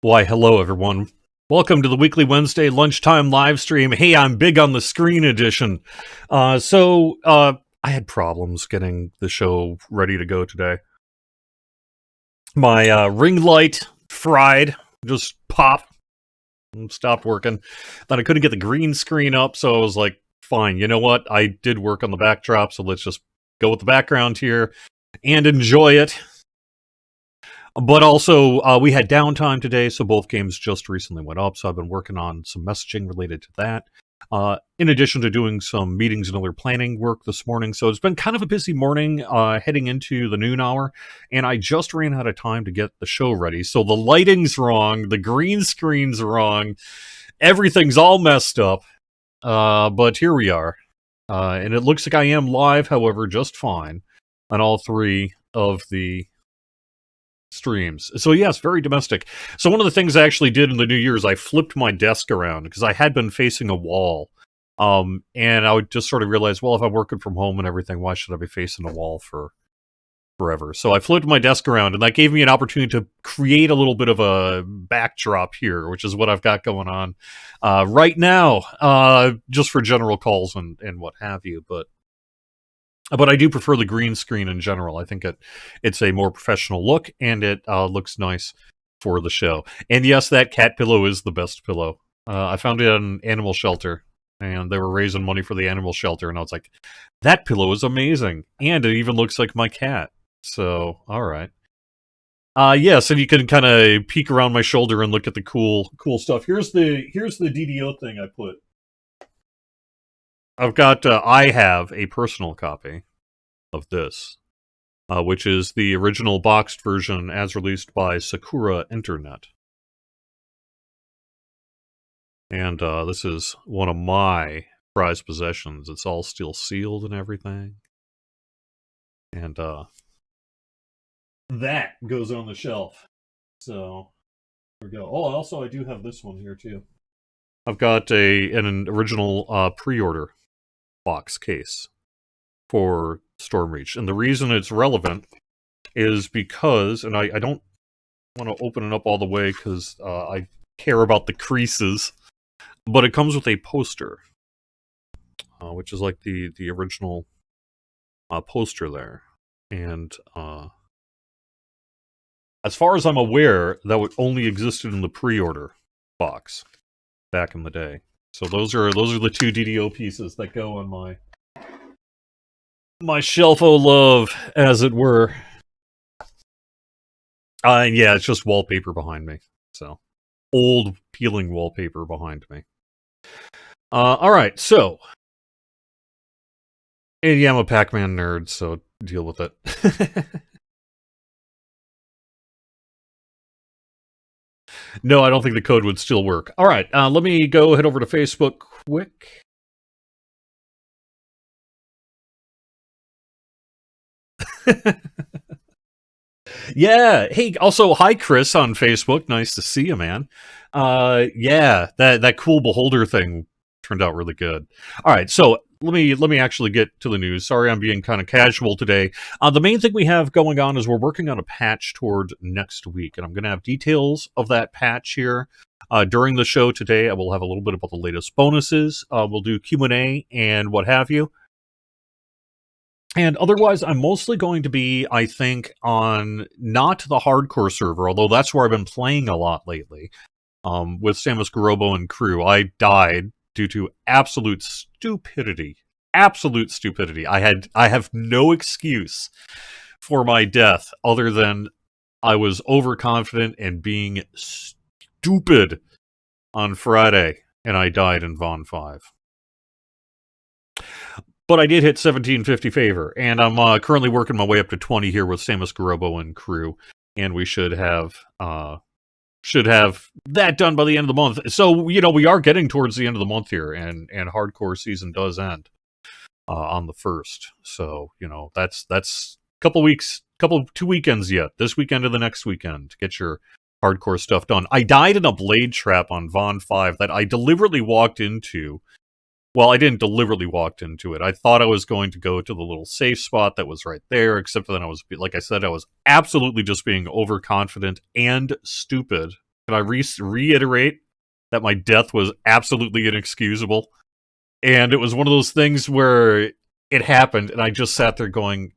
Why, hello everyone. Welcome to the weekly Wednesday lunchtime live stream. Hey, I'm big on the screen edition. I had problems getting the show ready to go today. My ring light fried, just popped and stopped working. Then I couldn't get the green screen up, so I was like, fine, you know what? I did work on the backdrop, so let's just go with the background here and enjoy it. But also, we had downtime today, so both games just recently went up, so I've been working on some messaging related to that, in addition to doing some meetings and other planning work this morning. So it's been kind of a busy morning heading into the noon hour, and I just ran out of time to get the show ready. So the lighting's wrong, the green screen's wrong, everything's all messed up, but here we are. And it looks like I am live, however, just fine on all three of the streams. So yes, very domestic. So one of the things I actually did in the New Year is I flipped my desk around because I had been facing a wall. And I would just sort of realize, well, if I'm working from home and everything, why should I be facing a wall for forever? So I flipped my desk around, and that gave me an opportunity to create a little bit of a backdrop here, which is what I've got going on right now, just for general calls and what have you. But I do prefer the green screen in general. I think it's a more professional look, and it looks nice for the show. And yes, that cat pillow is the best pillow. I found it at an animal shelter, and they were raising money for the animal shelter, and I was like, that pillow is amazing. And it even looks like my cat. So, all right. Yes, and you can kind of peek around my shoulder and look at the cool stuff. Here's the DDO thing I put. I've got, I have a personal copy of this, which is the original boxed version as released by Sakura Internet. And this is one of my prized possessions. It's all still sealed and everything. And that goes on the shelf. So, there we go. Oh, also I do have this one here, too. I've got an original pre-order box case for Stormreach, and the reason it's relevant is because, and I don't want to open it up all the way because I care about the creases, but it comes with a poster, which is like the original poster there, and as far as I'm aware, that would only existed in the pre-order box back in the day. So those are the two DDO pieces that go on my shelf o' love, as it were. Yeah, it's just wallpaper behind me. So, old peeling wallpaper behind me. Alright, so. And yeah, I'm a Pac-Man nerd, so deal with it. No, I don't think the code would still work. Alright, let me go head over to Facebook quick. Yeah. Hey, also, hi, Chris on Facebook. Nice to see you, man. Yeah, that cool beholder thing turned out really good. All right, so let me actually get to the news. Sorry, I'm being kind of casual today. The main thing we have going on is we're working on a patch toward next week, and I'm going to have details of that patch here during the show today. I will have a little bit about the latest bonuses. We'll do Q&A and what have you. And otherwise, I'm mostly going to be, I think, on not the hardcore server, although that's where I've been playing a lot lately, with Samus Garobo and crew. I died due to absolute stupidity. Absolute stupidity. I have no excuse for my death other than I was overconfident and being stupid on Friday, and I died in Von 5. But I did hit 1750 favor, and I'm currently working my way up to 20 here with Samus Garobo and crew, and we should have that done by the end of the month. So, you know, we are getting towards the end of the month here, and hardcore season does end on the 1st. So, you know, that's two weekends yet. This weekend and the next weekend to get your hardcore stuff done. I died in a blade trap on Von 5 that I deliberately walked into. Well, I didn't deliberately walk into it. I thought I was going to go to the little safe spot that was right there, except that I was, like I said, I was absolutely just being overconfident and stupid Can I reiterate that my death was absolutely inexcusable? And it was one of those things where it happened, and I just sat there going,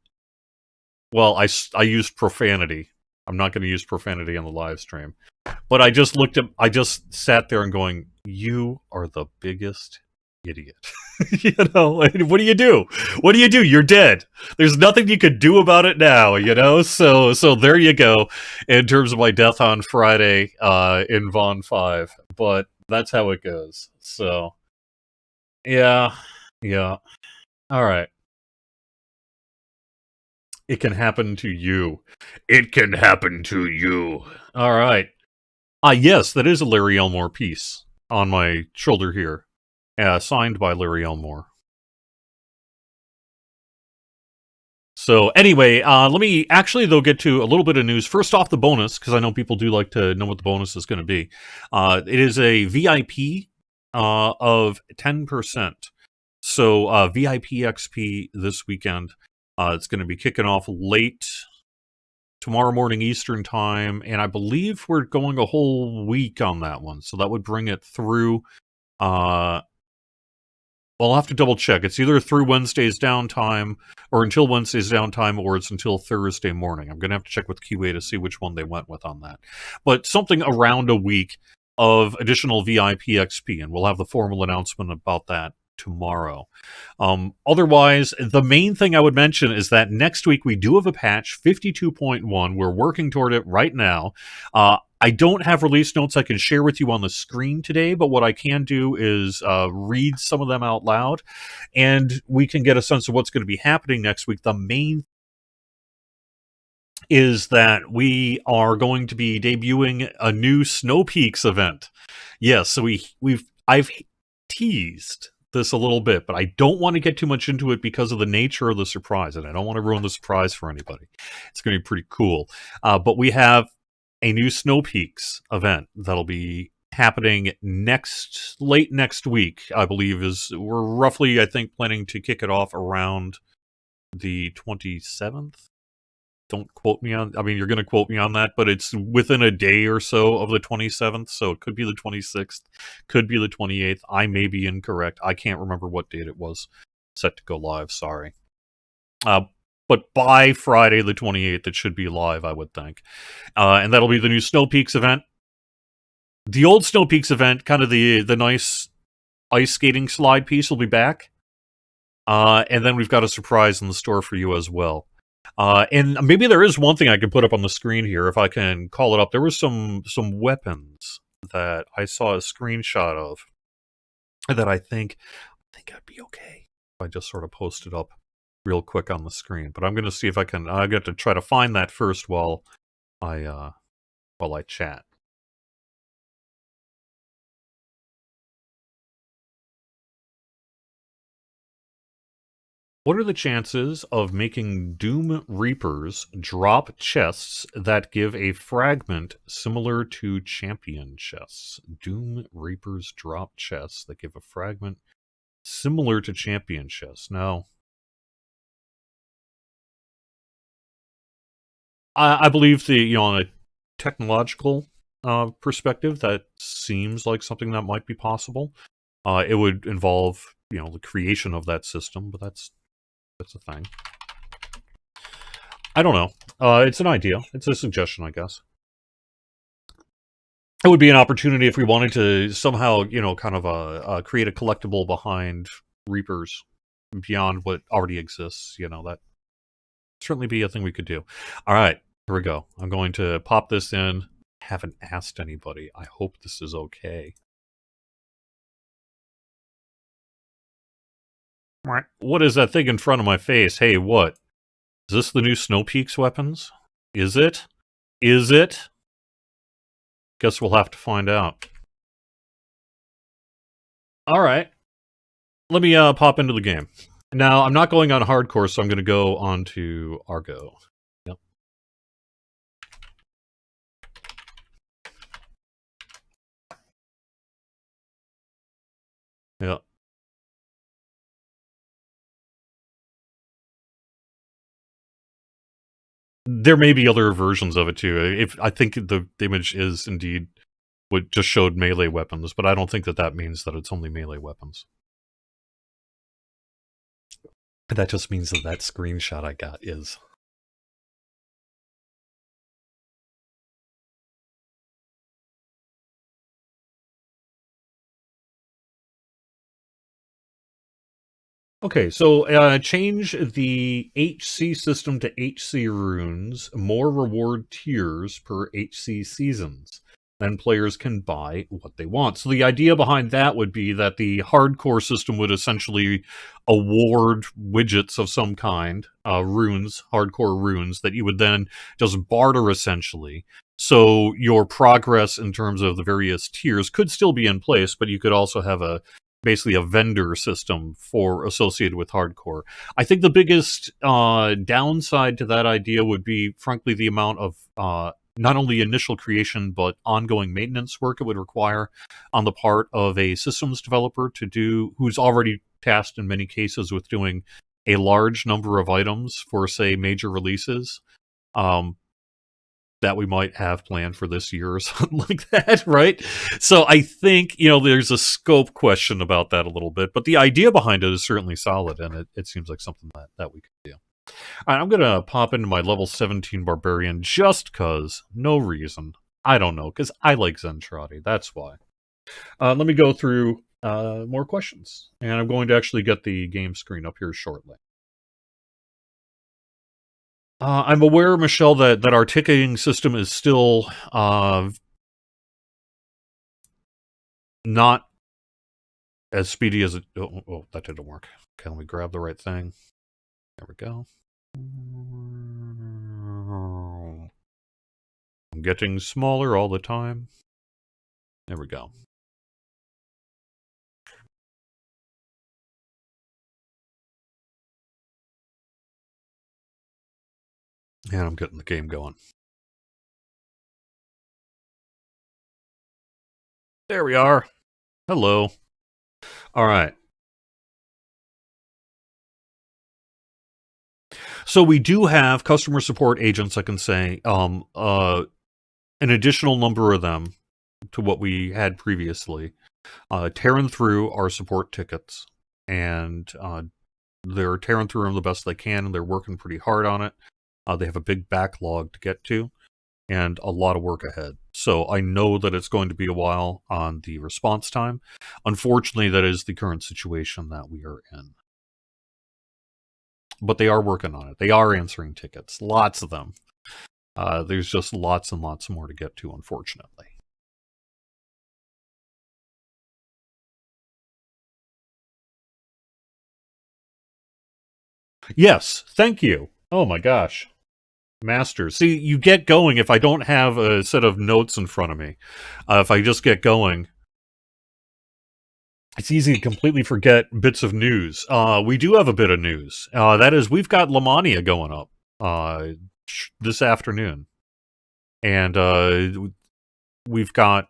well, I used profanity. I'm not going to use profanity on the live stream. But I just sat there and going, you are the biggest idiot. You know, what do you do? What do you do? You're dead. There's nothing you could do about it now, you know? So there you go in terms of my death on Friday in Vaughn 5. But that's how it goes. So, yeah. All right. It can happen to you. It can happen to you. All right. Yes, that is a Larry Elmore piece on my shoulder here. Signed by Larry Elmore. So anyway, let me actually, though, get to a little bit of news. First off, the bonus, because I know people do like to know what the bonus is going to be. It is a VIP of 10%. So VIP XP this weekend. It's going to be kicking off late tomorrow morning Eastern time, and I believe we're going a whole week on that one. So that would bring it through. Well, I'll have to double check. It's either through Wednesday's downtime, or until Wednesday's downtime, or it's until Thursday morning. I'm going to have to check with QA to see which one they went with on that. But something around a week of additional VIP XP, and we'll have the formal announcement about that tomorrow. Otherwise, the main thing I would mention is that next week we do have a patch, 52.1. We're working toward it right now. I don't have release notes I can share with you on the screen today, but what I can do is read some of them out loud, and we can get a sense of what's going to be happening next week. The main is that we are going to be debuting a new Snow Peaks event. Yes, so I've teased this a little bit, but I don't want to get too much into it because of the nature of the surprise, and I don't want to ruin the surprise for anybody. It's going to be pretty cool. But we have a new Snow Peaks event that'll be happening late next week, I believe. We're roughly, I think, planning to kick it off around the 27th. Don't quote me on, I mean, you're going to quote me on that, but it's within a day or so of the 27th, so it could be the 26th, could be the 28th. I may be incorrect. I can't remember what date it was set to go live, sorry. But by Friday the 28th, it should be live, I would think. And that'll be the new Snow Peaks event. The old Snow Peaks event, kind of the nice ice skating slide piece, will be back. And then we've got a surprise in the store for you as well. And maybe there is one thing I can put up on the screen here, if I can call it up. There was some weapons that I saw a screenshot of that I think I'd be okay if I just sort of post it up real quick on the screen. But I'm going to see if I can. I got to try to find that first while I chat. What are the chances of making Doom Reapers drop chests that give a fragment similar to champion chests? Doom Reapers drop chests that give a fragment similar to champion chests. Now, I believe on a technological perspective, that seems like something that might be possible. It would involve the creation of that system, but that's a thing. I don't know. It's an idea. It's a suggestion, I guess. It would be an opportunity if we wanted to somehow, kind of create a collectible behind Reapers beyond what already exists. That certainly be a thing we could do. All right, here we go. I'm going to pop this in. Haven't asked anybody. I hope this is okay. What is that thing in front of my face? Hey, what? Is this the new Snow Peaks weapons? Is it? Is it? Guess we'll have to find out. Alright. Let me pop into the game. Now, I'm not going on hardcore, so I'm going to go on to Argo. Yep. Yep. There may be other versions of it too. I think the image is indeed which just showed melee weapons, but I don't think that means that it's only melee weapons. That just means that screenshot I got is. Okay, so change the HC system to HC runes, more reward tiers per HC seasons. Then players can buy what they want. So the idea behind that would be that the hardcore system would essentially award widgets of some kind, runes, hardcore runes, that you would then just barter essentially. So your progress in terms of the various tiers could still be in place, but you could also have basically a vendor system for associated with hardcore. I think the biggest downside to that idea would be, frankly, the amount of not only initial creation but ongoing maintenance work it would require on the part of a systems developer to do, who's already tasked in many cases with doing a large number of items for, say, major releases. That we might have planned for this year or something like that, right? So I think, there's a scope question about that a little bit, but the idea behind it is certainly solid, and it seems like something that we could do. All right, I'm going to pop into my level 17 Barbarian just because, no reason. I don't know, because I like Zentradi, that's why. Let me go through more questions, and I'm going to actually get the game screen up here shortly. I'm aware, Michelle, that our ticketing system is still not as speedy as it... Oh, that didn't work. Okay, let me grab the right thing. There we go. I'm getting smaller all the time. There we go. And I'm getting the game going. There we are. Hello. All right. So we do have customer support agents, I can say, an additional number of them to what we had previously, tearing through our support tickets, and they're tearing through them the best they can, and they're working pretty hard on it. They have a big backlog to get to, and a lot of work ahead. So I know that it's going to be a while on the response time. Unfortunately, that is the current situation that we are in. But they are working on it. They are answering tickets. Lots of them. There's just lots and lots more to get to, unfortunately. Yes, thank you. Oh my gosh. Master. See, you get going if I don't have a set of notes in front of me. If I just get going, it's easy to completely forget bits of news. We do have a bit of news. That is, we've got Lemania going up this afternoon. And we've got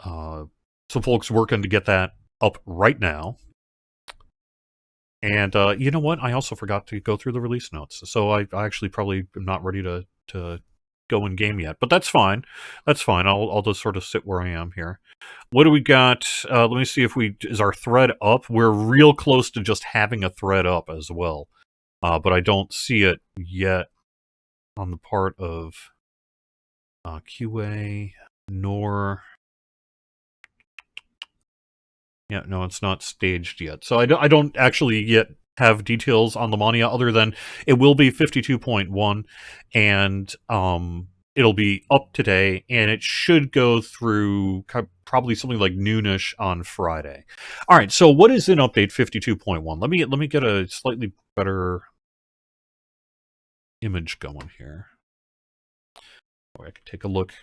some folks working to get that up right now. And you know what? I also forgot to go through the release notes. So I actually probably am not ready to go in game yet. But that's fine. That's fine. I'll just sort of sit where I am here. What do we got? Let me see if is our thread up. We're real close to just having a thread up as well. But I don't see it yet on the part of QA, nor... Yeah, no, it's not staged yet. So I don't actually yet have details on Lemania other than it will be 52.1, and it'll be up today, and it should go through probably something like noonish on Friday. All right, so what is in update 52.1? Let me get a slightly better image going here. Oh, I can take a look.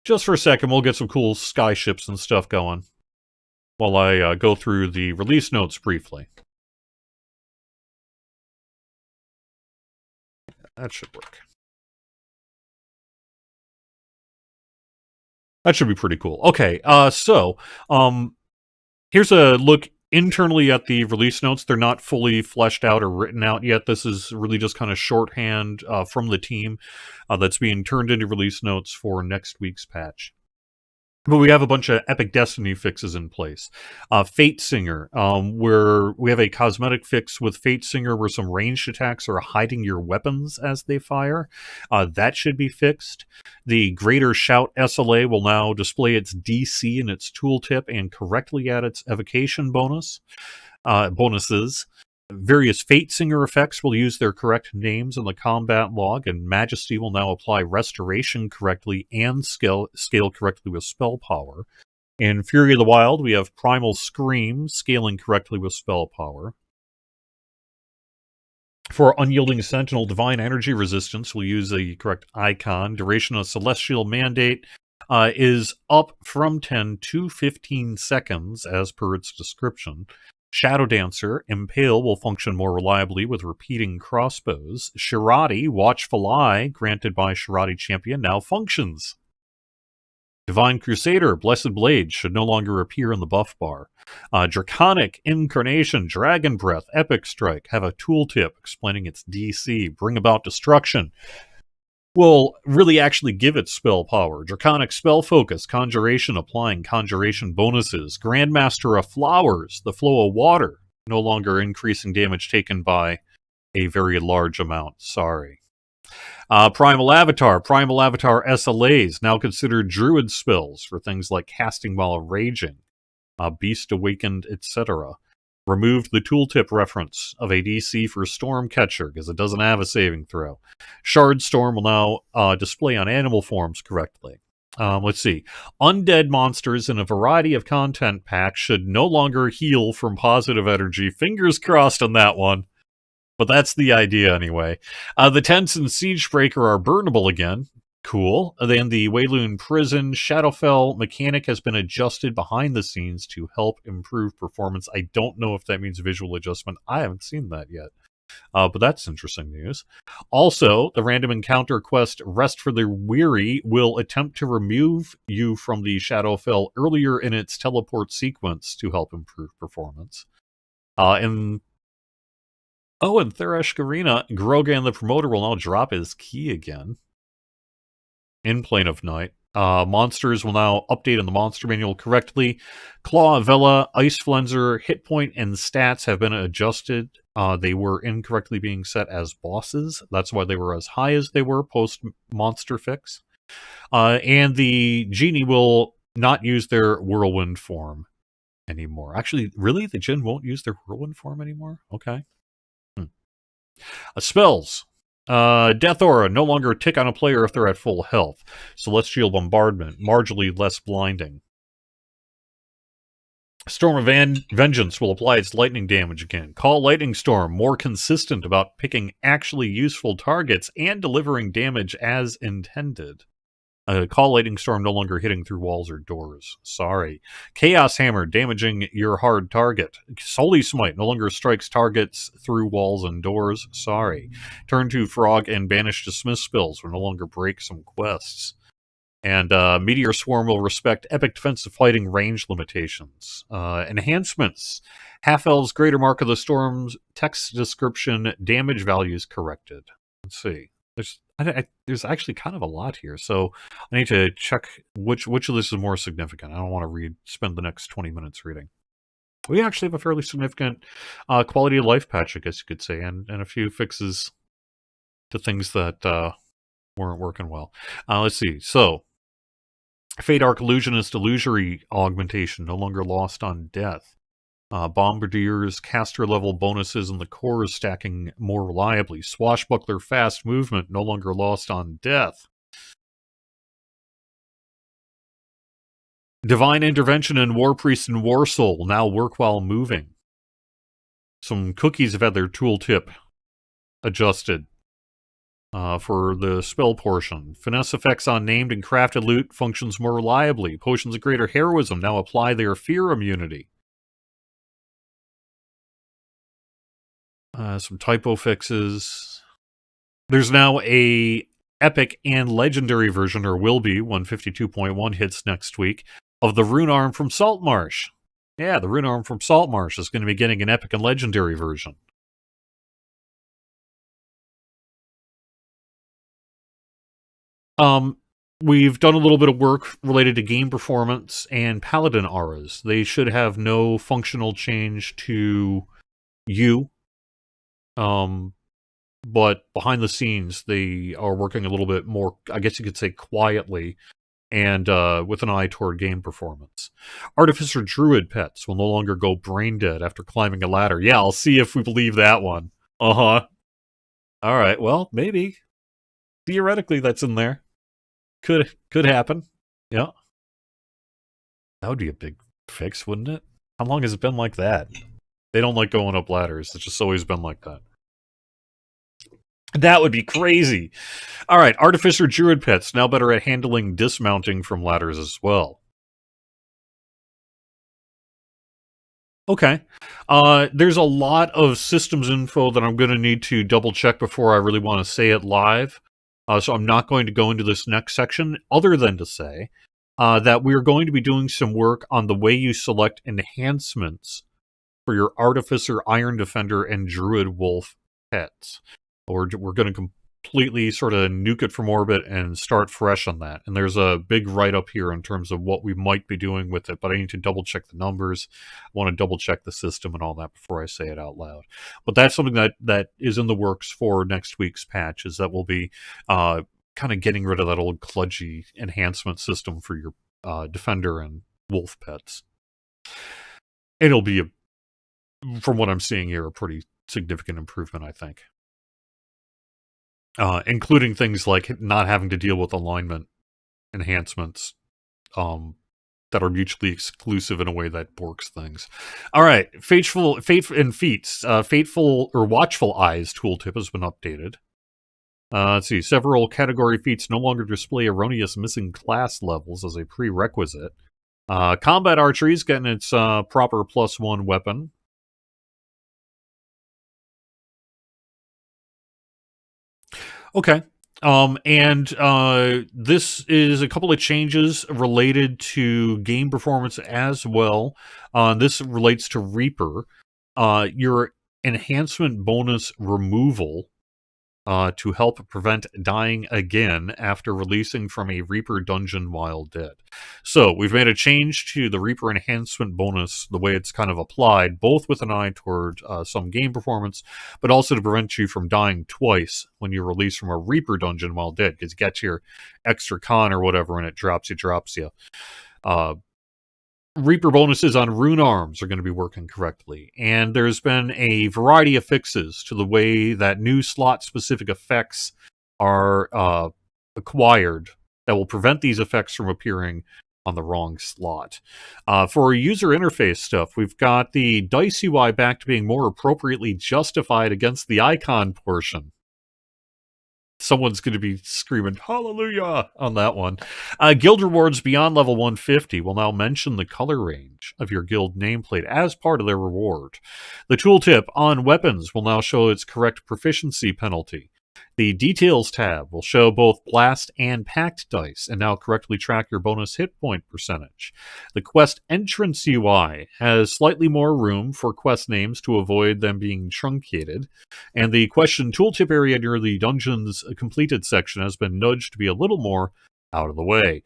Just for a second, we'll get some cool skyships and stuff going while I go through the release notes briefly. That should work. That should be pretty cool. Okay, so here's a look Internally at the release notes, they're not fully fleshed out or written out yet. This is really just kind of shorthand from the team that's being turned into release notes for next week's patch. But we have a bunch of Epic Destiny fixes in place. Fate Singer, where we have a cosmetic fix with Fate Singer where some ranged attacks are hiding your weapons as they fire. That should be fixed. The Greater Shout SLA will now display its DC in its tooltip and correctly add its evocation bonuses. Various Fate Singer effects will use their correct names in the combat log, and Majesty will now apply Restoration correctly and scale correctly with spell power. In Fury of the Wild, we have Primal Scream scaling correctly with spell power. For Unyielding Sentinel, Divine Energy Resistance will use the correct icon. Duration of Celestial Mandate is up from 10 to 15 seconds as per its description. Shadow Dancer, Impale will function more reliably with repeating crossbows. Shirati, Watchful Eye, granted by Shirati Champion, now functions. Divine Crusader, Blessed Blade, should no longer appear in the buff bar. Draconic Incarnation, Dragon Breath, Epic Strike, have a tooltip explaining its DC. Bring About Destruction will really actually give it spell power. Draconic Spell Focus, Conjuration, applying conjuration bonuses. Grandmaster of Flowers, the flow of water, no longer increasing damage taken by a very large amount. Sorry. Primal Avatar SLAs, now considered druid spells for things like casting while raging, Beast Awakened, etc. Removed the tooltip reference of a DC for Stormcatcher because it doesn't have a saving throw. Shard Storm will now display on animal forms correctly. Let's see. Undead monsters in a variety of content packs should no longer heal from positive energy. Fingers crossed on that one. But that's the idea anyway. The tents in Siegebreaker are burnable again. Cool. Then the Wayloon Prison Shadowfell mechanic has been adjusted behind the scenes to help improve performance. I don't know if that means visual adjustment. I haven't seen that yet. But that's interesting news. Also, the random encounter quest Rest for the Weary will attempt to remove you from the Shadowfell earlier in its teleport sequence to help improve performance. In Thresh Arena, Grogan the Promoter will now drop his key again. In Plane of Night. Monsters will now update in the monster manual correctly. Claw, Vela, Ice Flenser, hit point, and stats have been adjusted. They were incorrectly being set as bosses. That's why they were as high as they were post-monster fix. And the Genie will not use their Whirlwind form anymore. Actually, really? The Jinn won't use their Whirlwind form anymore? Okay. Spells. Death Aura, no longer tick on a player if they're at full health. Celestial Bombardment, marginally less blinding. Storm of Vengeance will apply its lightning damage again. Call Lightning Storm, more consistent about picking actually useful targets and delivering damage as intended. Call Lightning Storm no longer hitting through walls or doors. Sorry. Chaos Hammer, damaging your hard target. Holy Smite no longer strikes targets through walls and doors. Sorry. Turn to Frog and Banish Dismiss spells will no longer break some quests. And Meteor Swarm will respect epic defensive fighting range limitations. Enhancements. Half-Elves Greater Mark of the Storm's text description damage values corrected. Let's see. There's actually kind of a lot here, so I need to check which of this is more significant. I don't want to spend the next 20 minutes reading. We actually have a fairly significant quality of life patch, I guess you could say, and a few fixes to things that weren't working well. Let's see. So, Fate Arc Illusionist Illusory Augmentation, no longer lost on death. Bombardiers, caster level bonuses, and the core is stacking more reliably. Swashbuckler fast movement, no longer lost on death. Divine Intervention and War Priest and War Soul will now work while moving. Some cookies have had their tooltip adjusted for the spell portion. Finesse effects on named and crafted loot functions more reliably. Potions of Greater Heroism now apply their fear immunity. Some typo fixes. There's now a epic and legendary version, or will be, 152.1 hits next week, of the Rune Arm from Saltmarsh. Yeah, the rune arm from Saltmarsh is going to be getting an epic and legendary version. We've done a little bit of work related to game performance and paladin auras. They should have no functional change to you. But behind the scenes, they are working a little bit more, I guess you could say, quietly, and with an eye toward game performance. Artificer Druid pets will no longer go brain dead after climbing a ladder. Yeah, I'll see if we believe that one. Uh-huh. All right, well, maybe. Theoretically, that's in there. Could happen. Yeah. That would be a big fix, wouldn't it? How long has it been like that? They don't like going up ladders. It's just always been like that. That would be crazy. All right, Artificer Druid pets now better at handling dismounting from ladders as well. Okay. There's a lot of systems info that I'm going to need to double check before I really want to say it live. So I'm not going to go into this next section other than to say that we're going to be doing some work on the way you select enhancements for your Artificer, Iron Defender, and Druid Wolf pets. We're going to completely sort of nuke it from orbit and start fresh on that. And there's a big write-up here in terms of what we might be doing with it, but I need to double-check the numbers. I want to double-check the system and all that before I say it out loud. But that's something that is in the works for next week's patch, is that we'll be kind of getting rid of that old kludgy enhancement system for your Defender and Wolf pets. It'll be, from what I'm seeing here, a pretty significant improvement, I think. Including things like not having to deal with alignment enhancements that are mutually exclusive in a way that works things. All right, Fateful or Watchful Eyes tooltip has been updated. Let's see, several category feats no longer display erroneous missing class levels as a prerequisite. Combat archery is getting its proper +1 weapon. Okay. This is a couple of changes related to game performance as well. This relates to Reaper. Your enhancement bonus removal to help prevent dying again after releasing from a Reaper dungeon while dead. So we've made a change to the Reaper enhancement bonus, the way it's kind of applied, both with an eye toward some game performance, but also to prevent you from dying twice when you release from a Reaper dungeon while dead, because you get your extra con or whatever and it drops you. Reaper bonuses on rune arms are going to be working correctly. And there's been a variety of fixes to the way that new slot-specific effects are acquired that will prevent these effects from appearing on the wrong slot. For user interface stuff, we've got the dice UI back to being more appropriately justified against the icon portion. Someone's going to be screaming hallelujah on that one. Guild rewards beyond level 150 will now mention the color range of your guild nameplate as part of their reward. The tooltip on weapons will now show its correct proficiency penalty. The details tab will show both blast and packed dice and now correctly track your bonus hit point percentage. The quest entrance UI has slightly more room for quest names to avoid them being truncated. And the question tooltip area near the dungeons completed section has been nudged to be a little more out of the way.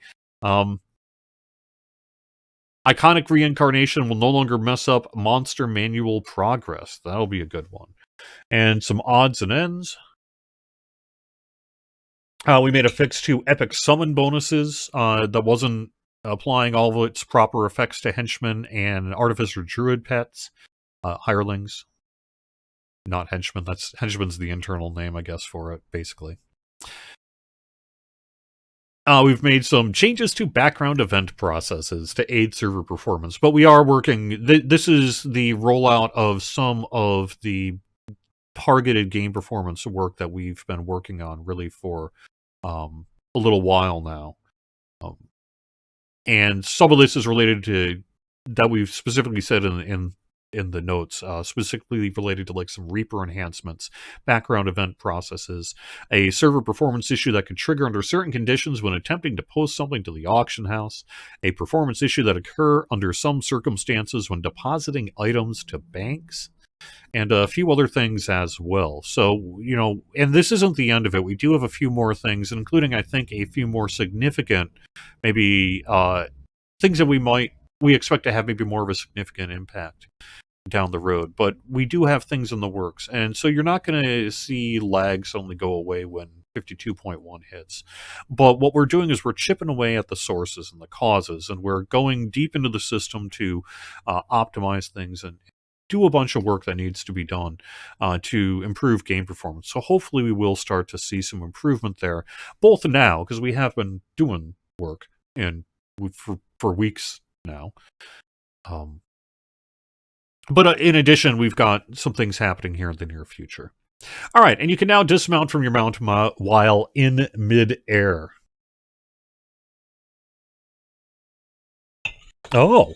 Iconic reincarnation will no longer mess up monster manual progress. That'll be a good one. And some odds and ends. We made a fix to epic summon bonuses that wasn't applying all of its proper effects to henchmen and artificer druid pets, hirelings. Not henchmen. Henchman's the internal name, I guess, for it, basically. We've made some changes to background event processes to aid server performance, but we are working. This is the rollout of some of the targeted game performance work that we've been working on really for a little while now. And some of this is related to that we've specifically said in in the notes, specifically related to like some Reaper enhancements, background event processes, a server performance issue that could trigger under certain conditions when attempting to post something to the auction house, a performance issue that occur under some circumstances when depositing items to banks, and a few other things as well. So, and this isn't the end of it. We do have a few more things, including, I think, a few more significant, maybe things that we expect to have maybe more of a significant impact down the road. But we do have things in the works, and so you're not going to see lag suddenly go away when 52.1 hits. But what we're doing is we're chipping away at the sources and the causes, and we're going deep into the system to optimize things and do a bunch of work that needs to be done to improve game performance. So hopefully we will start to see some improvement there, both now, because we have been doing work and for weeks now. But in addition, we've got some things happening here in the near future. All right, and you can now dismount from your mount while in mid-air. Oh.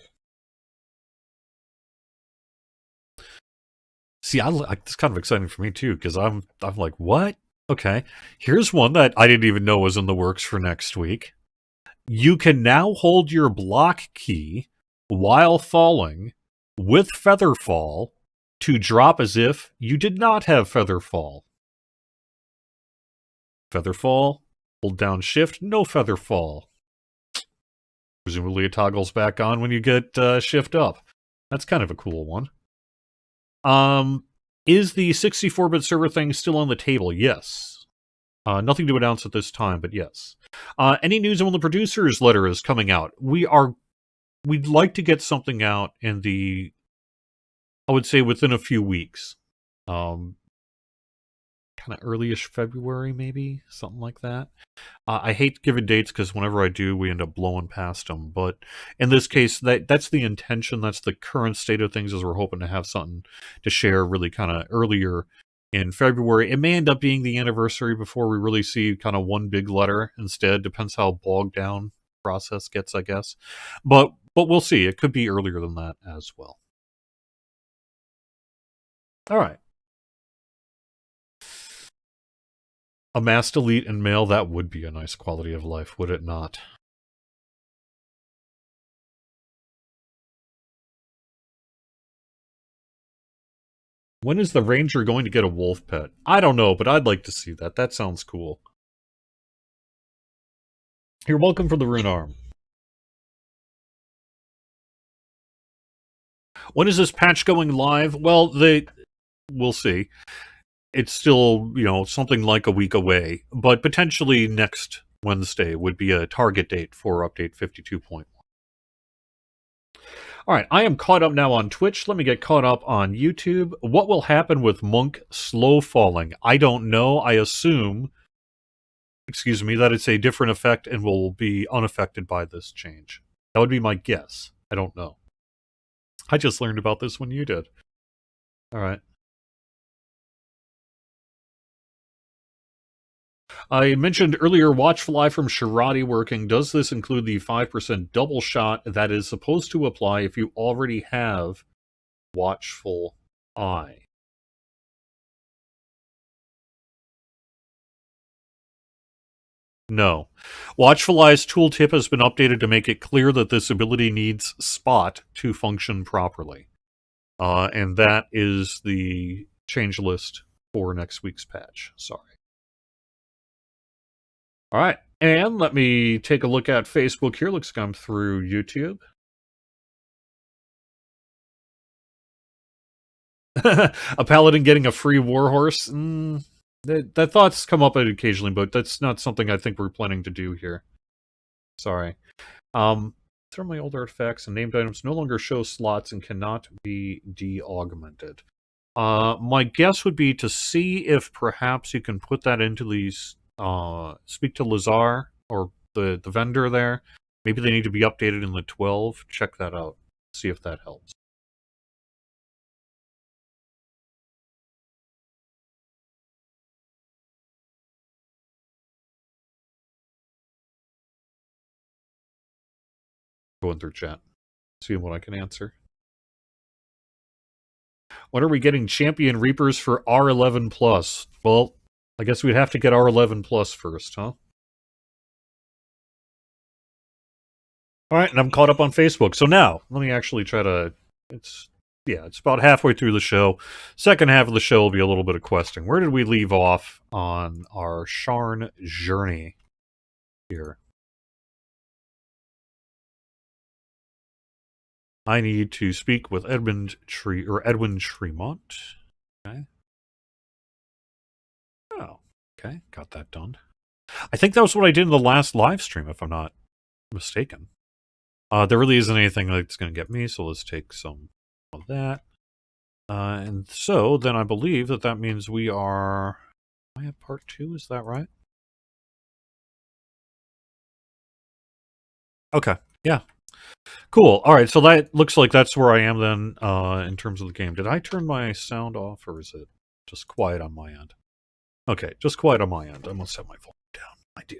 See, it's kind of exciting for me too, because I'm like, what? Okay, here's one that I didn't even know was in the works for next week. You can now hold your block key while falling with feather fall to drop as if you did not have feather fall. Feather fall, hold down shift, no feather fall. Presumably it toggles back on when you get shift up. That's kind of a cool one. Is the 64-bit server thing still on the table? Yes. Nothing to announce at this time, but yes. Any news on when the producer's letter is coming out? We'd like to get something out I would say within a few weeks. Kind of early-ish February, maybe? Something like that. I hate giving dates because whenever I do, we end up blowing past them. But in this case, that's the intention. That's the current state of things, is we're hoping to have something to share really kind of earlier in February. It may end up being the anniversary before we really see kind of one big letter instead. Depends how bogged down the process gets, I guess. But we'll see. It could be earlier than that as well. All right. A mass delete and mail, that would be a nice quality of life, would it not? When is the ranger going to get a wolf pet? I don't know, but I'd like to see that. That sounds cool. You're welcome for the rune arm. When is this patch going live? Well, we'll see. It's still, something like a week away, but potentially next Wednesday would be a target date for update 52.1. All right, I am caught up now on Twitch. Let me get caught up on YouTube. What will happen with Monk slow falling? I don't know. I assume, that it's a different effect and will be unaffected by this change. That would be my guess. I don't know. I just learned about this when you did. All right. I mentioned earlier Watchful Eye from Shirati working. Does this include the 5% double shot that is supposed to apply if you already have Watchful Eye? No. Watchful Eye's tooltip has been updated to make it clear that this ability needs Spot to function properly. And that is the change list for next week's patch. Sorry. All right. And let me take a look at Facebook here. Looks like I'm through YouTube. A paladin getting a free warhorse? That thoughts come up occasionally, but that's not something I think we're planning to do here. Sorry. Throw my old artifacts and named items no longer show slots and cannot be de-augmented. My guess would be to see if perhaps you can put that into these, speak to Lazar or the vendor there. Maybe they need to be updated in the 12. Check that out. See if that helps. Going through chat. Seeing what I can answer. When are we getting Champion Reapers for R11 plus? Well, I guess we'd have to get R11 plus first, huh? All right, and I'm caught up on Facebook. So now, let me actually try to... It's about halfway through the show. Second half of the show will be a little bit of questing. Where did we leave off on our Sharn journey here? I need to speak with Edwin Tremont. Okay. Oh, okay. Got that done. I think that was what I did in the last live stream, if I'm not mistaken. There really isn't anything that's going to get me, so let's take some of that. And so, then I believe that means we are... Am I at part 2? Is that right? Okay. Yeah. Cool. All right, so that looks like that's where I am then in terms of the game. Did I turn my sound off, or is it just quiet on my end? Okay, just quiet on my end. I must have my volume down. I do.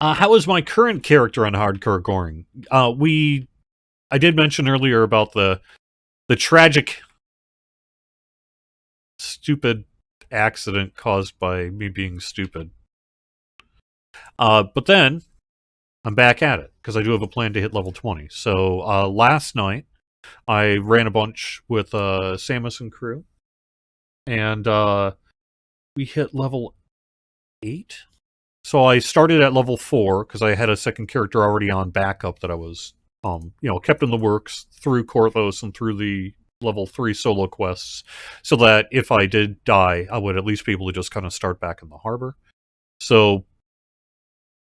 How is my current character on Hardcore Goring? I did mention earlier about the tragic, stupid accident caused by me being stupid. But then I'm back at it because I do have a plan to hit level 20. So last night I ran a bunch with Samus and crew, and we hit level 8. So I started at level 4 because I had a second character already on backup that I was, kept in the works through Korthos and through the level 3 solo quests, so that if I did die, I would at least be able to just kind of start back in the harbor. So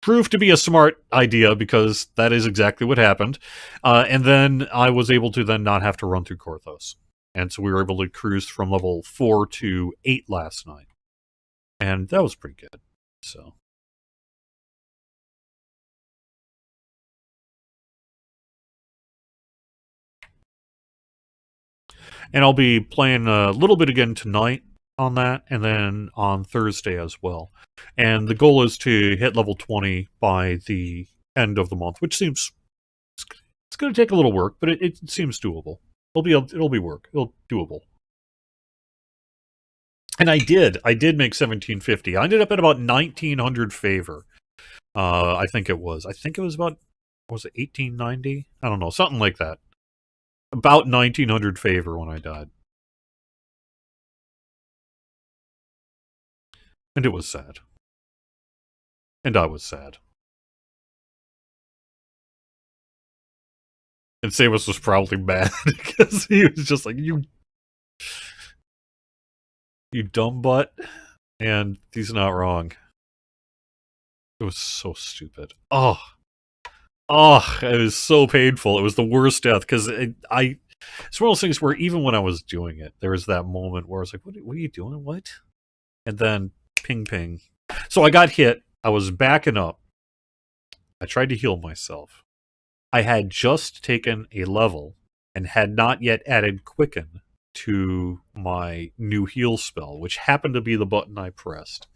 proved to be a smart idea because that is exactly what happened. And then I was able to then not have to run through Korthos. And so we were able to cruise from level 4 to 8 last night. And that was pretty good. So... And I'll be playing a little bit again tonight on that, and then on Thursday as well. And the goal is to hit level 20 by the end of the month, which seems... It's going to take a little work, but it seems doable. It'll be work. It'll doable. And I did make 1750. I ended up at about 1900 favor. I think it was about... Was it 1890? I don't know, something like that. About 1900 favor when I died. And it was sad. And I was sad. And Samus was probably mad because he was just like, you dumb butt. And he's not wrong. It was so stupid. Oh, it was so painful. It was the worst death because it's one of those things where even when I was doing it, there was that moment where I was like, what are you doing? What? And then ping, ping. So I got hit. I was backing up. I tried to heal myself. I had just taken a level and had not yet added Quicken to my new heal spell, which happened to be the button I pressed.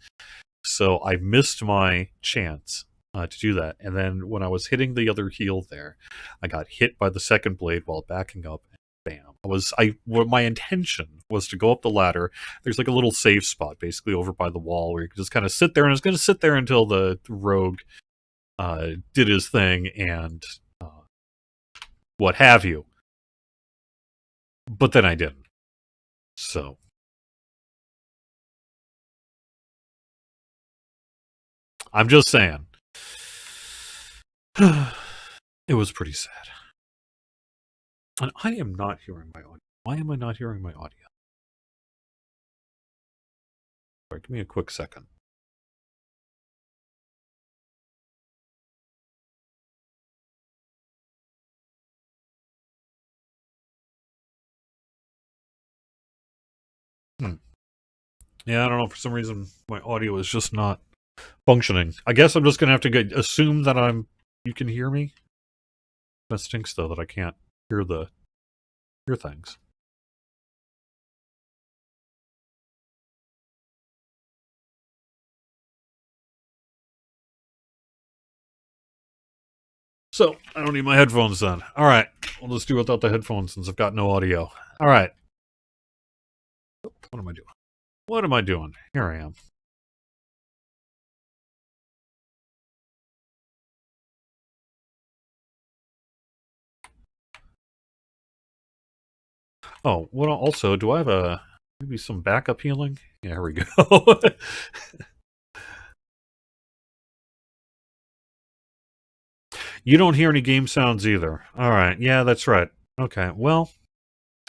So I missed my chance to do that. And then when I was hitting the other heal there, I got hit by the second blade while backing up. And bam! My intention was to go up the ladder. There's like a little safe spot basically over by the wall where you can just kind of sit there, and I was going to sit there until the rogue did his thing and what have you. But then I didn't. So I'm just saying. It was pretty sad. And I am not hearing my audio. Why am I not hearing my audio? Sorry, give me a quick second. Yeah, I don't know. For some reason, my audio is just not functioning. I guess I'm just going to have to assume that you can hear me. That stinks, though, that I can't hear things. So, I don't need my headphones then. Alright, we'll just do without the headphones since I've got no audio. Alright. What am I doing? What am I doing? Here I am. Oh, well, also, do I have maybe some backup healing? Yeah, here we go. You don't hear any game sounds either. Alright, yeah, that's right. Okay, well...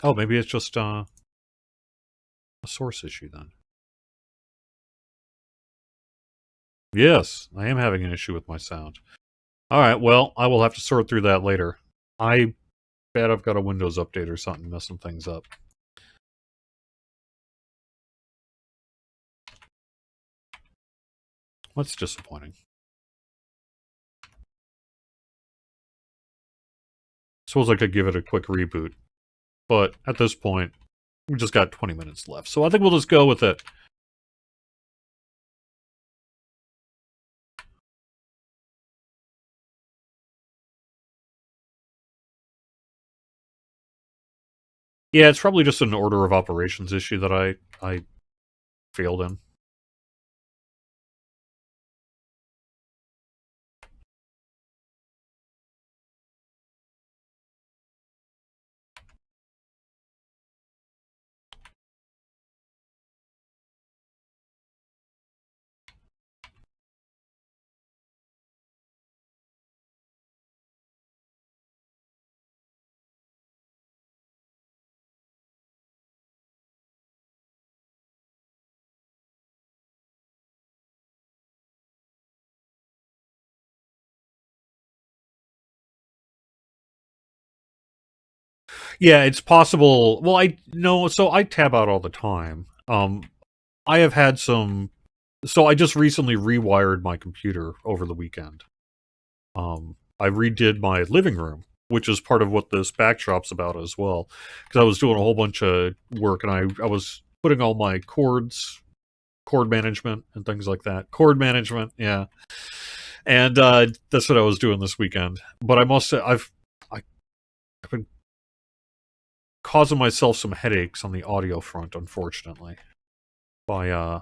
Oh, maybe it's just, a source issue then. Yes, I am having an issue with my sound. Alright, well, I will have to sort through that later. I bet I've got a Windows update or something messing things up. That's disappointing. Suppose I could give it a quick reboot. But at this point, we've just got 20 minutes left. So I think we'll just go with it. Yeah, it's probably just an order of operations issue that I failed in. Yeah, it's possible. Well, so I tab out all the time. I have had some. So I just recently rewired my computer over the weekend. I redid my living room, which is part of what this backdrop's about as well, because I was doing a whole bunch of work and I was putting all my chord management and things like that. Chord management, yeah. And that's what I was doing this weekend. But I must say, I've been causing myself some headaches on the audio front, unfortunately, by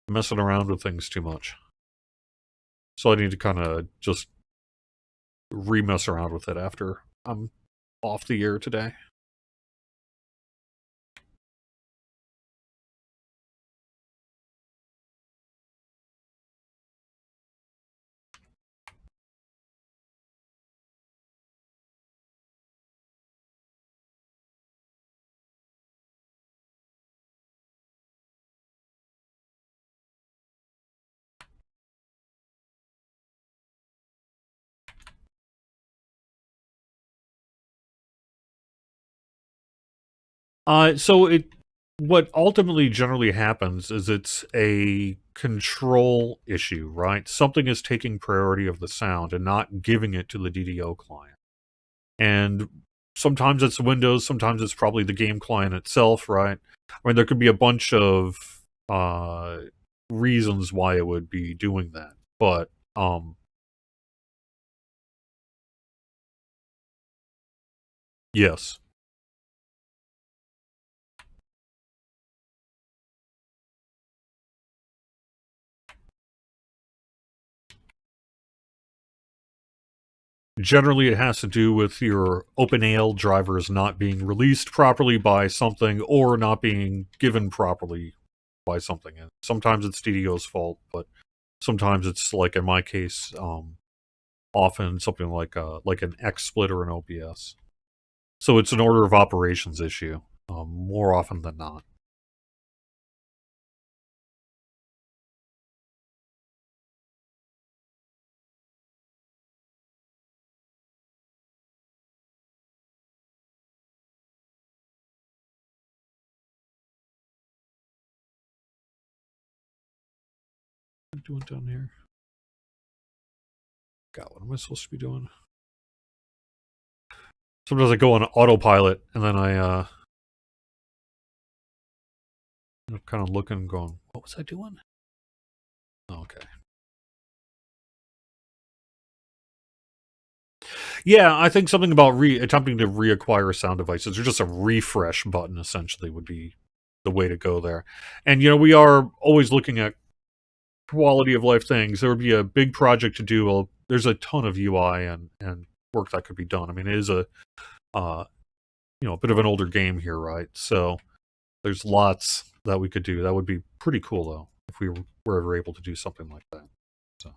messing around with things too much. So I need to kind of just re-mess around with it after I'm off the air today. What ultimately generally happens is it's a control issue, right? Something is taking priority of the sound and not giving it to the DDO client. And sometimes it's Windows, sometimes it's probably the game client itself, right? I mean, there could be a bunch of reasons why it would be doing that, but yes. Generally, it has to do with your OpenAL drivers not being released properly by something or not being given properly by something. And sometimes it's DDO's fault, but sometimes it's, like in my case, often something like an XSplit or an OBS. So it's an order of operations issue, more often than not. What am I doing down here? God, what am I supposed to be doing? Sometimes I go on autopilot and then I I'm kind of looking and going, what was I doing? Okay. Yeah, I think something about attempting to reacquire sound devices, or just a refresh button, essentially, would be the way to go there. And, we are always looking at quality of life things. There would be a big project to do. Well, there's a ton of UI and work that could be done. I mean, it is a bit of an older game here, right? So there's lots that we could do. That would be pretty cool, though, if we were ever able to do something like that. So.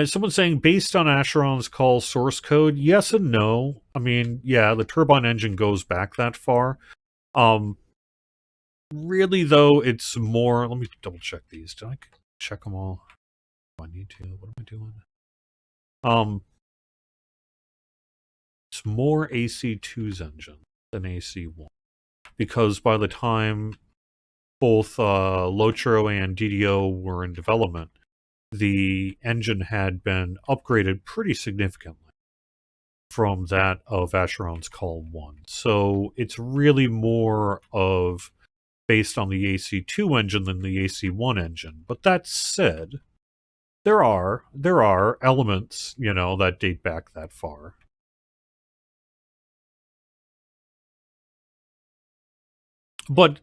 Someone's saying, based on Asheron's call source code, yes and no. I mean, yeah, the turbine engine goes back that far. Really, though, it's more... Let me double check these. Did I check them all? Do I need to? What am I doing? It's more AC2's engine than AC1. Because by the time both Lotro and DDO were in development, the engine had been upgraded pretty significantly from that of Asheron's Call 1. So it's really more of based on the AC2 engine than the AC1 engine. But that said, there are elements, that date back that far. But,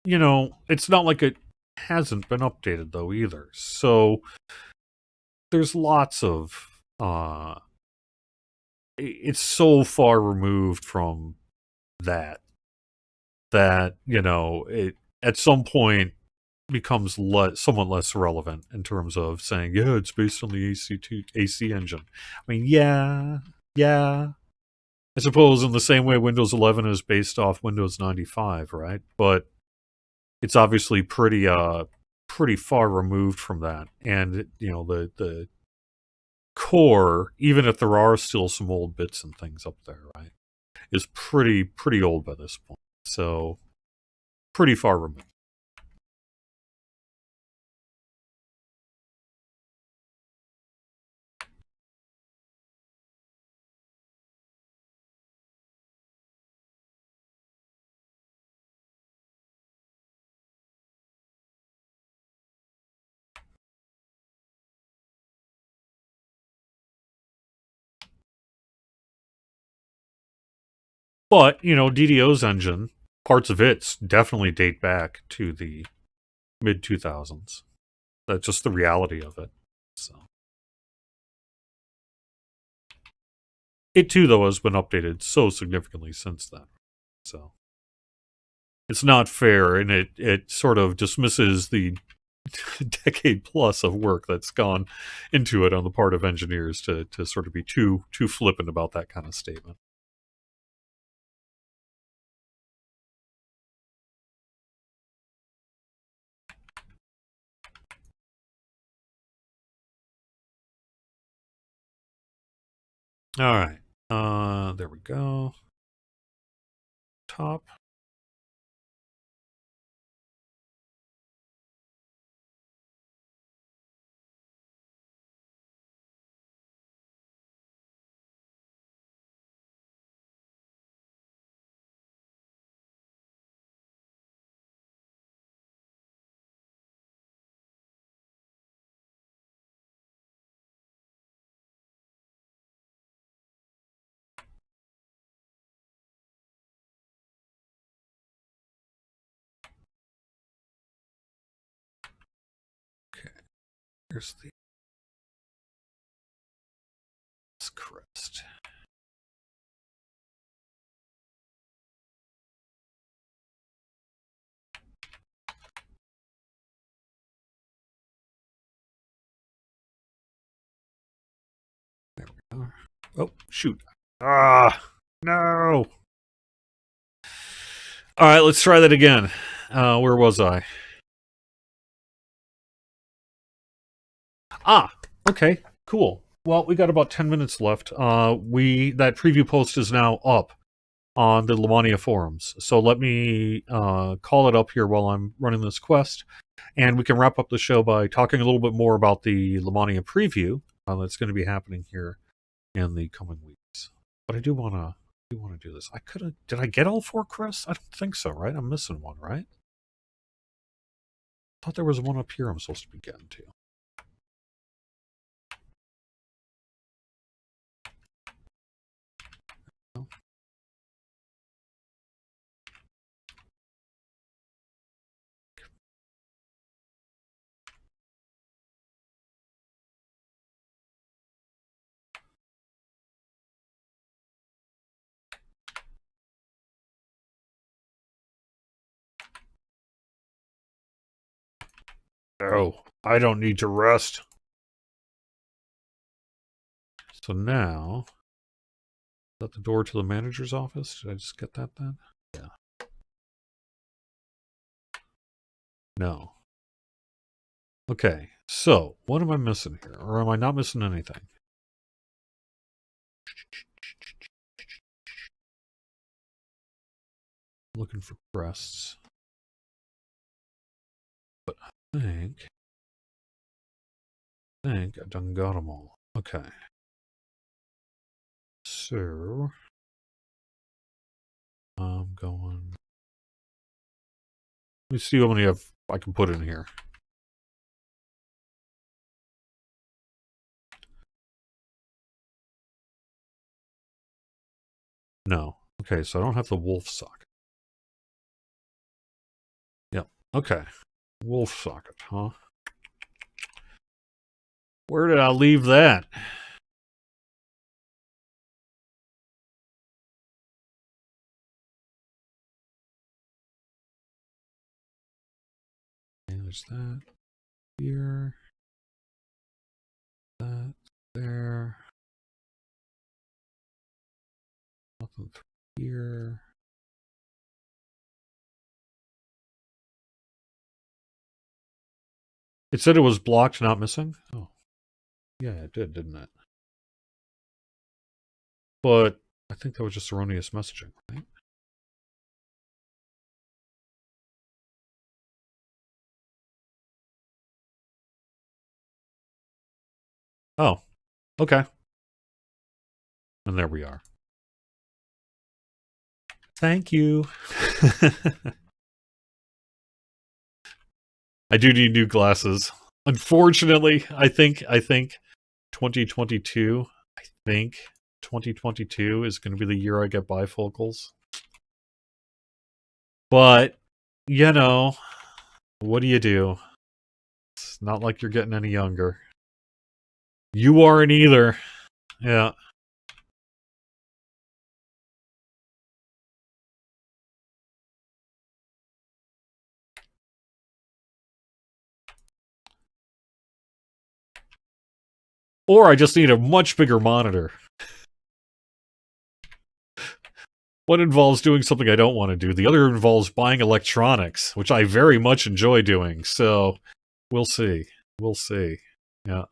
it's not like it hasn't been updated, though, either. So there's lots of... it's so far removed from that, it at some point becomes somewhat less relevant in terms of saying, yeah, it's based on the AC engine. I mean, yeah. I suppose in the same way Windows 11 is based off Windows 95, right? But it's obviously pretty far removed from that. And, the core, even if there are still some old bits and things up there, right, is pretty old by this point. So, pretty far removed. But, DDO's engine, parts of it definitely date back to the mid-2000s. That's just the reality of it. So. It, too, though, has been updated so significantly since then. So. It's not fair, and it sort of dismisses the decade plus of work that's gone into it on the part of engineers to sort of be too flippant about that kind of statement. All right. There we go. Top. Okay. Here's the crest. There we are. Oh, shoot. No. All right, let's try that again. Where was I? Okay, cool. Well, we got about 10 minutes left. That preview post is now up. on the Lemania forums. So let me call it up here while I'm running this quest, and we can wrap up the show by talking a little bit more about the Lemania Preview that's going to be happening here in the coming weeks. But I do want to do this. I could have. Did I get all 4 crests? I don't think so. Right? I'm missing one. Right? I thought there was one up here I'm supposed to be getting to. Oh, I don't need to rest. So now, is that the door to the manager's office? Did I just get that then? Yeah. No. Okay, so what am I missing here? Or am I not missing anything? Looking for crests. But I think I've done got them all. Okay. So I'm going. Let me see how many I can put in here. No. Okay, so I don't have the wolf socket. Yep. Okay. Wolf socket, huh? Where did I leave that? Okay, there's that here. That there. Nothing here. It said it was blocked, not missing? Oh. Yeah, it did, didn't it? But I think that was just erroneous messaging, right? Oh, okay. And there we are. Thank you. I do need new glasses. Unfortunately, I think 2022, I think 2022 is going to be the year I get bifocals. But, you know, what do you do? It's not like you're getting any younger. You aren't either. Yeah. Or I just need a much bigger monitor. One involves doing something I don't want to do. The other involves buying electronics, which I very much enjoy doing. So, we'll see. We'll see. Yeah.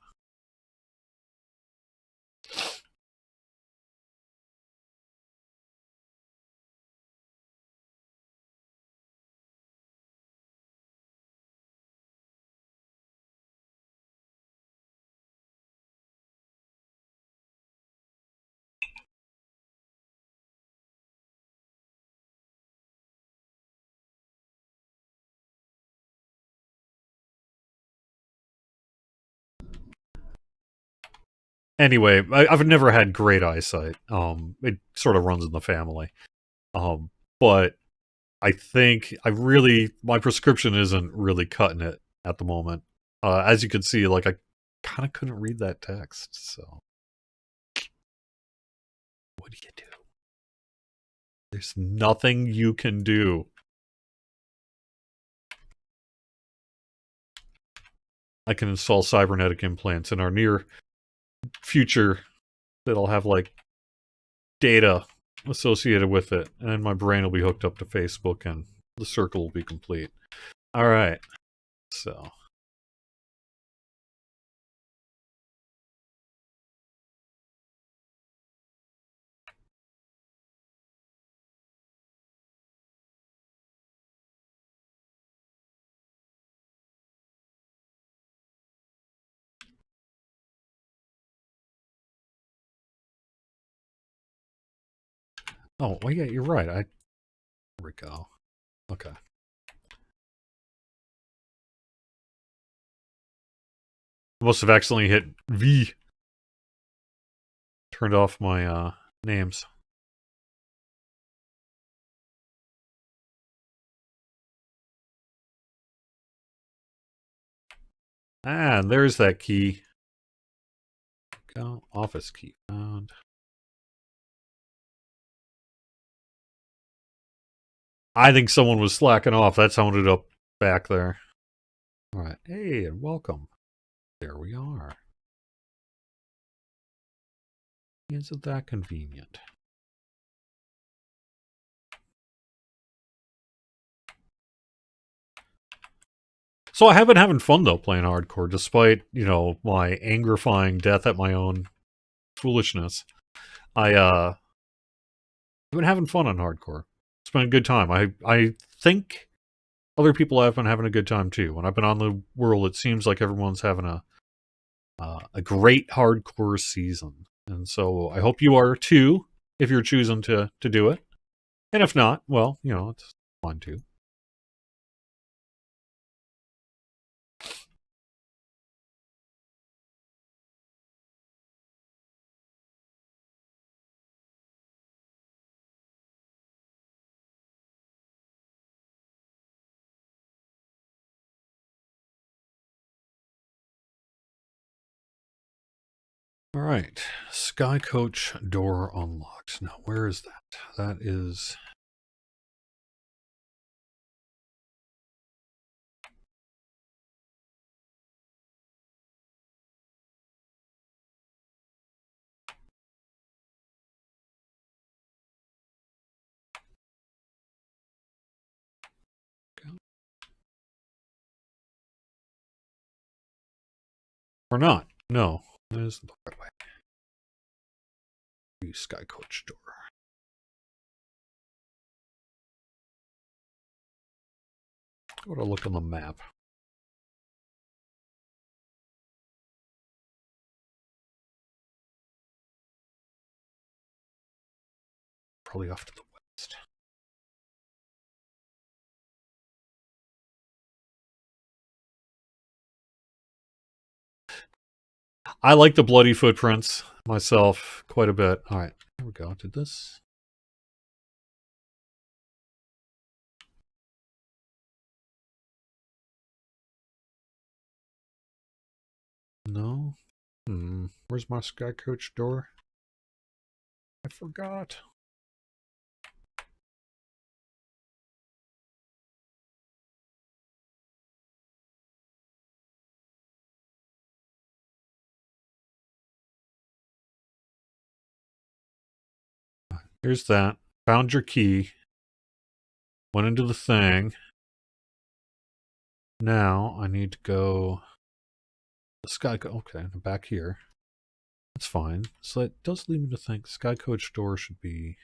Anyway, I've never had great eyesight. It sort of runs in the family. But I think my prescription isn't really cutting it at the moment. As you can see, like I kind of couldn't read that text. So what do you do? There's nothing you can do. I can install cybernetic implants in our near future that'll have like data associated with it, and my brain will be hooked up to Facebook, and the circle will be complete. All right, so Oh, well, yeah, you're right. There we go. Okay. I must have accidentally hit V. Turned off my names. Ah, there's that key. Go. Office key found. I think someone was slacking off. That sounded up back there. All right. Hey, and welcome. There we are. Isn't that convenient? So I have been having fun, though, playing hardcore, despite, my angerifying death at my own foolishness. I've been having fun on hardcore. It's been a good time. I think other people have been having a good time, too. When I've been on the world, it seems like everyone's having a great hardcore season. And so I hope you are, too, if you're choosing to do it. And if not, well, it's fun, too. All right. Sky Coach door unlocked. Now, where is that? That is... Or not. No. That isn't the right way. Sky Coach door. Go to look on the map. Probably off to the west. I like the bloody footprints myself quite a bit. All right. Here we go. Did this... No? Where's my Sky Coach door? I forgot. Here's that. Found your key. Went into the thing. Now I need to go... The Sky Coach... Okay, I'm back here. That's fine. So it does lead me to think Sky Coach door should be...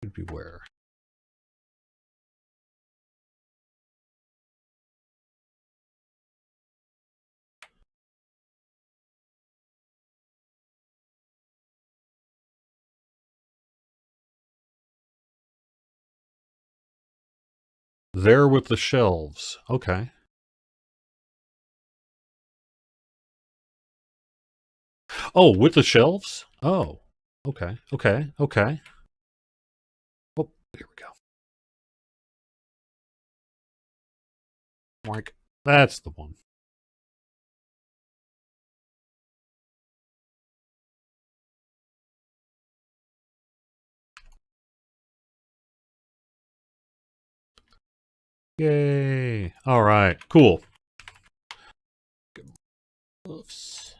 Should be where? There with the shelves. Okay. Oh, with the shelves? Oh. Okay. Okay. Okay. Oh, here we go. Like, that's the one. Yay. All right. Cool. Oops.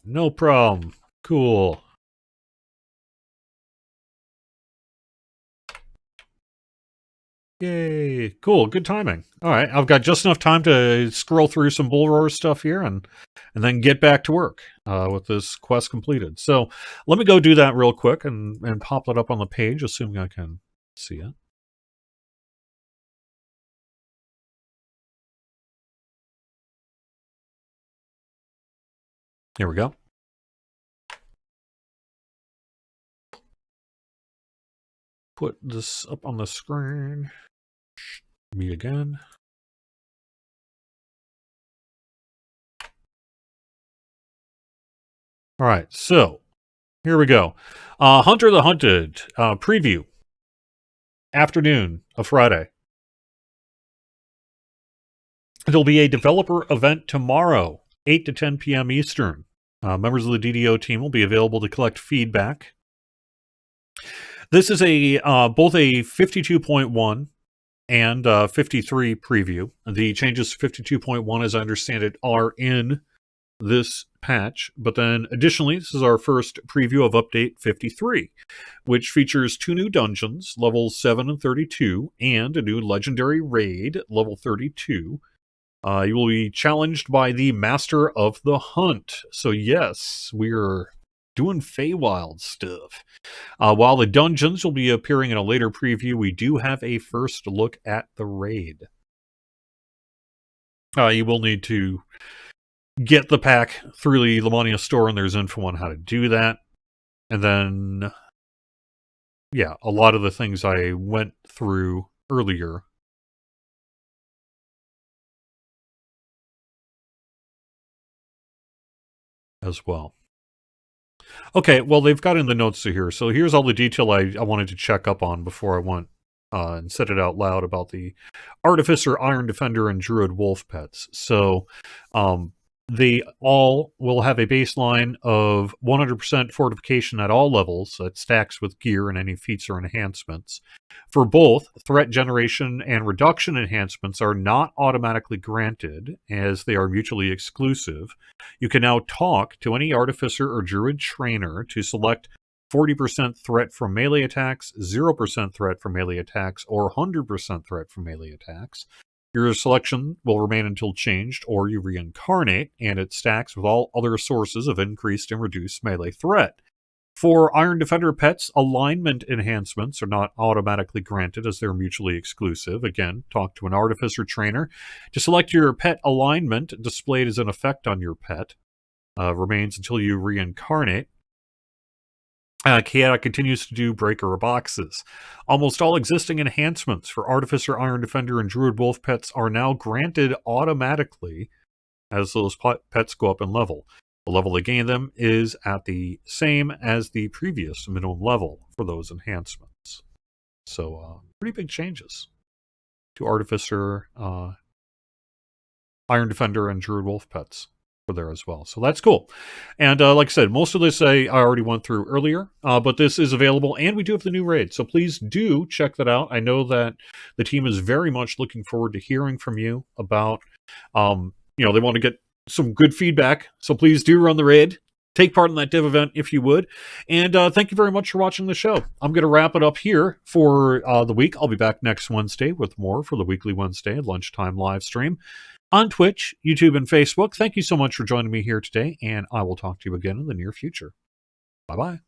No problem. Cool. Yay. Cool. Good timing. All right. I've got just enough time to scroll through some Bull Roar stuff here and then get back to work with this quest completed. So let me go do that real quick and pop that up on the page, assuming I can see it. Here we go. Put this up on the screen. Me again. All right, so here we go. Hunter the Hunted preview. Afternoon of Friday. There'll be a developer event tomorrow, 8 to 10 p.m. Eastern. Members of the DDO team will be available to collect feedback. This is both a 52.1 and 53 preview. The changes to 52.1, as I understand it, are in this patch, but then additionally, this is our first preview of update 53, which features 2 new dungeons, levels 7 and 32, and a new legendary raid, level 32. You will be challenged by the Master of the Hunt. So yes, we're doing Feywild stuff. While the dungeons will be appearing in a later preview, we do have a first look at the raid. You will need to get the pack through the Lemania store, and there's info on how to do that. And then, yeah, a lot of the things I went through earlier as well. Okay, well, they've got in the notes here. So here's all the detail I wanted to check up on before I went and said it out loud about the Artificer, Iron Defender, and Druid Wolf pets. So they all will have a baseline of 100% fortification at all levels that stacks with gear and any feats or enhancements. For both, threat generation and reduction enhancements are not automatically granted, as they are mutually exclusive. You can now talk to any Artificer or Druid trainer to select 40% threat from melee attacks, 0% threat from melee attacks, or 100% threat from melee attacks. Your selection will remain until changed or you reincarnate, and it stacks with all other sources of increased and reduced melee threat. For Iron Defender pets, alignment enhancements are not automatically granted as they're mutually exclusive. Again, talk to an Artificer trainer to select your pet alignment displayed as an effect on your pet. Remains until you reincarnate. Chaotic continues to do breaker boxes. Almost all existing enhancements for Artificer, Iron Defender, and Druid Wolf pets are now granted automatically as those pets go up in level. The level they gain them is at the same as the previous minimum level for those enhancements. So, pretty big changes to Artificer, Iron Defender, and Druid Wolf pets there as well. So that's cool. And like I said, most of this I already went through earlier, but this is available, and we do have the new raid. So please do check that out. I know that the team is very much looking forward to hearing from you about, they want to get some good feedback. So please do run the raid. Take part in that dev event if you would. And thank you very much for watching the show. I'm going to wrap it up here for the week. I'll be back next Wednesday with more for the weekly Wednesday lunchtime live stream on Twitch, YouTube, and Facebook. Thank you so much for joining me here today, and I will talk to you again in the near future. Bye-bye.